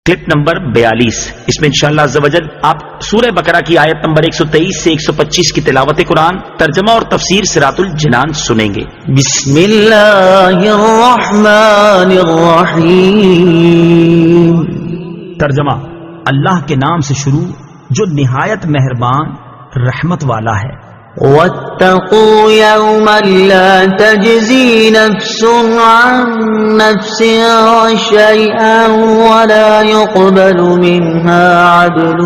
Clip number 42 اس میں انشاءاللہ عز و جل آپ سورہ بقرہ کی آیت نمبر 123 سے 125 کی تلاوت قرآن، ترجمہ اور تفسیر صراط الجنان سنیں گے۔ بسم اللہ الرحمن الرحیم۔ ترجمہ: اللہ کے نام سے شروع جو نہایت مہربان رحمت والا ہے۔ واتقوا يوما لا تجزي نفس عن نفس شيئا ولا يقبل منها عدل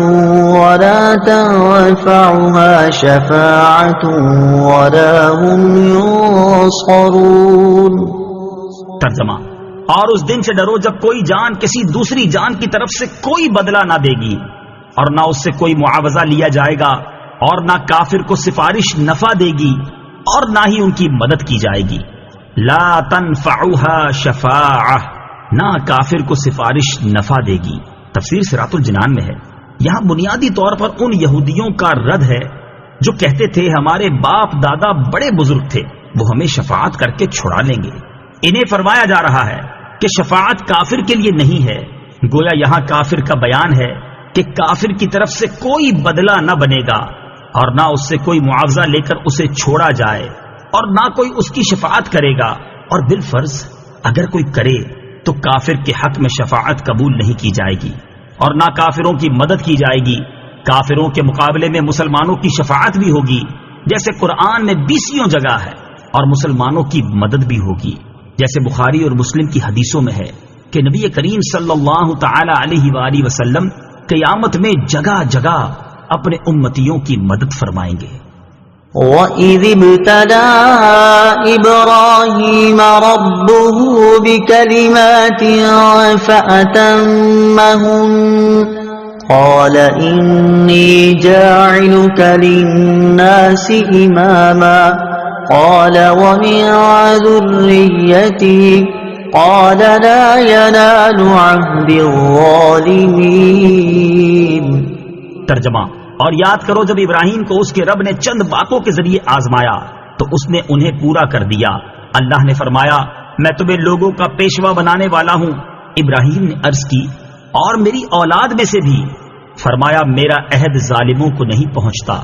ولا تنفعها شفاعة ولا هم ينصرون۔ ترجمہ: اور اس دن سے ڈرو جب کوئی جان کسی دوسری جان کی طرف سے کوئی بدلہ نہ دے گی اور نہ اس سے کوئی معاوضہ لیا جائے گا، اور نہ کافر کو سفارش نفع دے گی اور نہ ہی ان کی مدد کی جائے گی۔ لا تنفعها شفاعہ، نہ کافر کو سفارش نفع دے گی۔ تفسیر صراط الجنان میں ہے۔ یہاں بنیادی طور پر ان یہودیوں کا رد ہے جو کہتے تھے ہمارے باپ دادا بڑے بزرگ تھے، وہ ہمیں شفاعت کر کے چھڑا لیں گے۔ انہیں فرمایا جا رہا ہے کہ شفاعت کافر کے لیے نہیں ہے۔ گویا یہاں کافر کا بیان ہے کہ کافر کی طرف سے کوئی بدلہ نہ بنے گا اور نہ اس سے کوئی معاوضہ لے کر اسے چھوڑا جائے اور نہ کوئی اس کی شفاعت کرے گا، اور بالفرض اگر کوئی کرے تو کافر کے حق میں شفاعت قبول نہیں کی جائے گی اور نہ کافروں کی مدد کی جائے گی۔ کافروں کے مقابلے میں مسلمانوں کی شفاعت بھی ہوگی جیسے قرآن میں 20 جگہ ہے، اور مسلمانوں کی مدد بھی ہوگی جیسے بخاری اور مسلم کی حدیثوں میں ہے کہ نبی کریم صلی اللہ تعالی علیہ وآلہ وسلم قیامت میں جگہ جگہ اپنے امتیوں کی مدد فرمائیں گے۔ وَإِذِ ابْتَلَىٰ إِبْرَاهِيمَ رَبُّهُ بِكَلِمَاتٍ فَأَتَمَّهُنَّ قَالَ إِنِّي جَاعِلُكَ لِلنَّاسِ إِمَامًا قَالَ وَمِنْ ذُرِّيَّتِي قَالَ لَا يَنَالُ عَهْدِ الظَّالِمِينَ۔ ترجمہ: اور یاد کرو جب ابراہیم کو اس کے رب نے چند باتوں کے ذریعے آزمایا تو اس نے انہیں پورا کر دیا۔ اللہ نے فرمایا میں تمہیں لوگوں کا پیشوا بنانے والا ہوں۔ ابراہیم نے عرض کی اور میری اولاد میں سے بھی؟ فرمایا میرا عہد ظالموں کو نہیں پہنچتا۔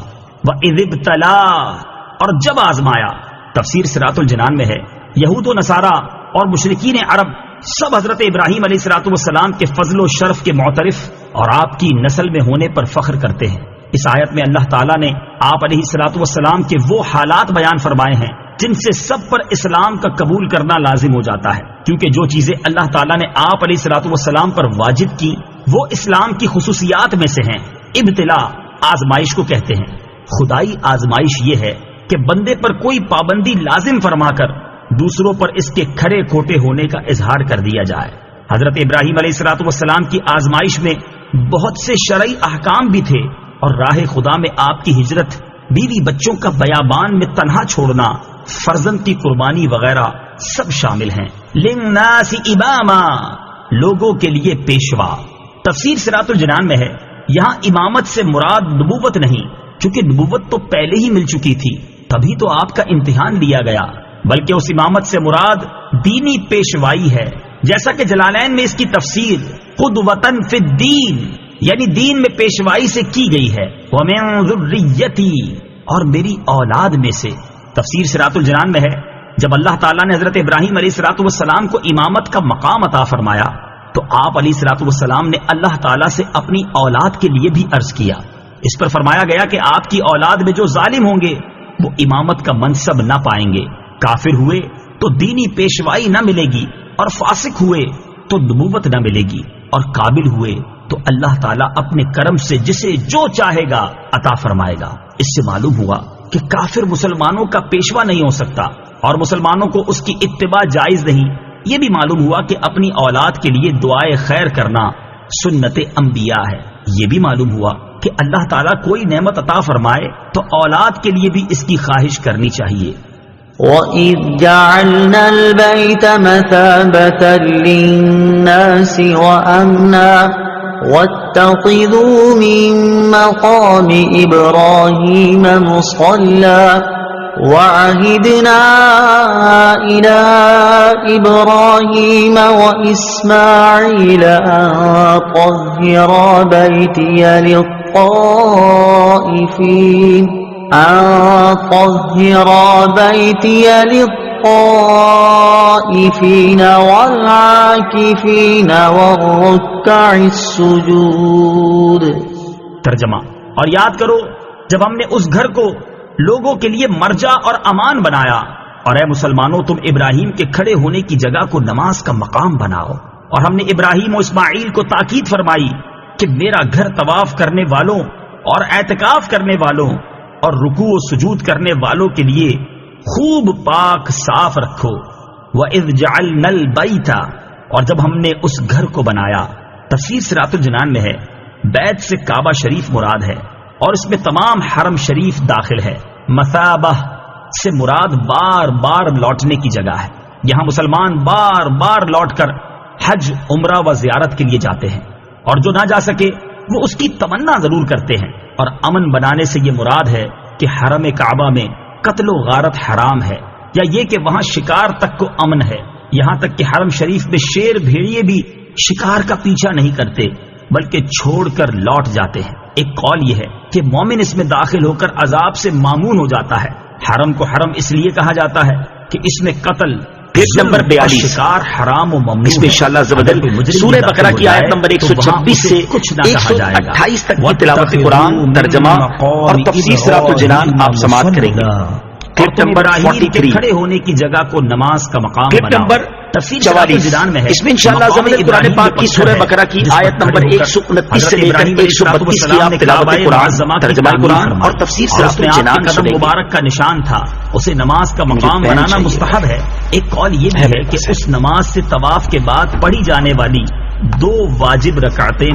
وَإِذِ ابْتَلَىٰ، اور جب آزمایا۔ تفسیر صراط الجنان میں ہے یہود و نصارہ اور مشرکین عرب سب حضرت ابراہیم علیہ السلام کے فضل و شرف کے معترف اور آپ کی نسل میں ہونے پر فخر کرتے ہیں۔ اس آیت میں اللہ تعالیٰ نے آپ علیہ السلام کے وہ حالات بیان فرمائے ہیں جن سے سب پر اسلام کا قبول کرنا لازم ہو جاتا ہے، کیونکہ جو چیزیں اللہ تعالیٰ نے آپ علیہ السلام پر واجب کی وہ اسلام کی خصوصیات میں سے ہیں۔ ابتلا آزمائش کو کہتے ہیں۔ خدائی آزمائش یہ ہے کہ بندے پر کوئی پابندی لازم فرما کر دوسروں پر اس کے کھڑے کھوٹے ہونے کا اظہار کر دیا جائے۔ حضرت ابراہیم علیہ السلام کی آزمائش میں بہت سے شرعی احکام بھی تھے، اور راہ خدا میں آپ کی ہجرت، بیوی بچوں کا بیابان میں تنہا چھوڑنا، فرزند کی قربانی وغیرہ سب شامل ہیں۔ للناس اماما، لوگوں کے لیے پیشوا۔ تفسیر صراط الجنان میں ہے یہاں امامت سے مراد نبوت نہیں، چونکہ نبوت تو پہلے ہی مل چکی تھی، تبھی تو آپ کا امتحان لیا گیا، بلکہ اس امامت سے مراد دینی پیشوائی ہے، جیسا کہ جلالین میں اس کی تفسیر قدوۃً فی الدین یعنی دین میں پیشوائی سے کی گئی ہے۔ وَمِن ذُرِّيَّتِي، اور میری اولاد میں سے۔ تفسیر صراط الجنان میں ہے جب اللہ تعالیٰ نے حضرت ابراہیم علیہ السلام کو امامت کا مقام عطا فرمایا تو آپ علیہ السلام نے اللہ تعالیٰ سے اپنی اولاد کے لیے بھی عرض کیا۔ اس پر فرمایا گیا کہ آپ کی اولاد میں جو ظالم ہوں گے وہ امامت کا منصب نہ پائیں گے، کافر ہوئے تو دینی پیشوائی نہ ملے گی، اور فاسق ہوئے تو نبوت نہ ملے گی، اور قابل ہوئے تو اللہ تعالیٰ اپنے کرم سے جسے جو چاہے گا عطا فرمائے گا۔ اس سے معلوم ہوا کہ کافر مسلمانوں کا پیشوا نہیں ہو سکتا اور مسلمانوں کو اس کی اتباع جائز نہیں۔ یہ بھی معلوم ہوا کہ اپنی اولاد کے لیے دعائے خیر کرنا سنت انبیاء ہے۔ یہ بھی معلوم ہوا کہ اللہ تعالیٰ کوئی نعمت عطا فرمائے تو اولاد کے لیے بھی اس کی خواہش کرنی چاہیے۔ وَإِذْ جَعَلْنَا الْبَيْتَ مَثَابَةً لِلنَّاسِ وَأَمْنًا وَاتَّخِذُوا مِن مَّقَامِ إِبْرَاهِيمَ مُصَلًّى وعهدنا إلى إبراهيم وإسماعيل أن طهرا بيتي للطائفين والعاكفين والركع السجود. ترجمہ: اور یاد کرو جب ہم نے اس گھر کو لوگوں کے لیے مرجع اور امان بنایا، اور اے مسلمانوں تم ابراہیم کے کھڑے ہونے کی جگہ کو نماز کا مقام بناؤ. اور ہم نے ابراہیم و اسماعیل کو تاکید فرمائی کہ میرا گھر طواف کرنے والوں اور اعتکاف کرنے والوں اور رکوع و سجود کرنے والوں کے لیے خوب پاک صاف رکھو. وَإِذْ جَعَلْنَا الْبَيْتَ، اور جب ہم نے اس گھر کو بنایا. تفسیر صراط الجنان میں ہے بیت سے کعبہ شریف مراد ہے اور اس میں تمام حرم شریف داخل ہے. مثابہ سے مراد بار بار لوٹنے کی جگہ ہے. یہاں مسلمان بار بار لوٹ کر حج، عمرہ و زیارت کے لیے جاتے ہیں، اور جو نہ جا سکے وہ اس کی تمنا ضرور کرتے ہیں. اور امن بنانے سے یہ مراد ہے کہ حرم کعبہ میں قتل و غارت حرام ہے، یا یہ کہ وہاں شکار تک کو امن ہے. یہاں تک کہ حرم شریف میں شیر بھیڑیے بھی شکار کا پیچھا نہیں کرتے بلکہ چھوڑ کر لوٹ جاتے ہیں. ایک قول یہ ہے کہ مومن اس میں داخل ہو کر عذاب سے معمون ہو جاتا ہے. حرم کو حرم اس لیے کہا جاتا ہے کہ اس میں قتل، نمبر 42 شکار حرام و ممنوع. اس میں انشاءاللہ زبردست سورہ بقرہ کی آیت نمبر 126 سے 128 تک کی تلاوت قرآن، ترجمہ اور تفسیر صراط الجنان آپ سماعت کریں گے. کلپ نمبر 43 کھڑے ہونے کی جگہ کو نماز کا مقام کلپ نمبر 44 اس میں انشاءاللہ زمین قرآن پاک کی سورہ بقرہ کی آیت نمبر 129 سے لے کر 132 کی آپ تلاوت قرآن، ترجمہ قرآن اور تفسیر صراط الجنان قدم مبارک کا نشان تھا. اسے نماز کا مقام بنانا مستحب ہے. ایک قول یہ بھی ہے کہ اس نماز سے طواف کے بعد پڑھی جانے والی 2 واجب رکعتیں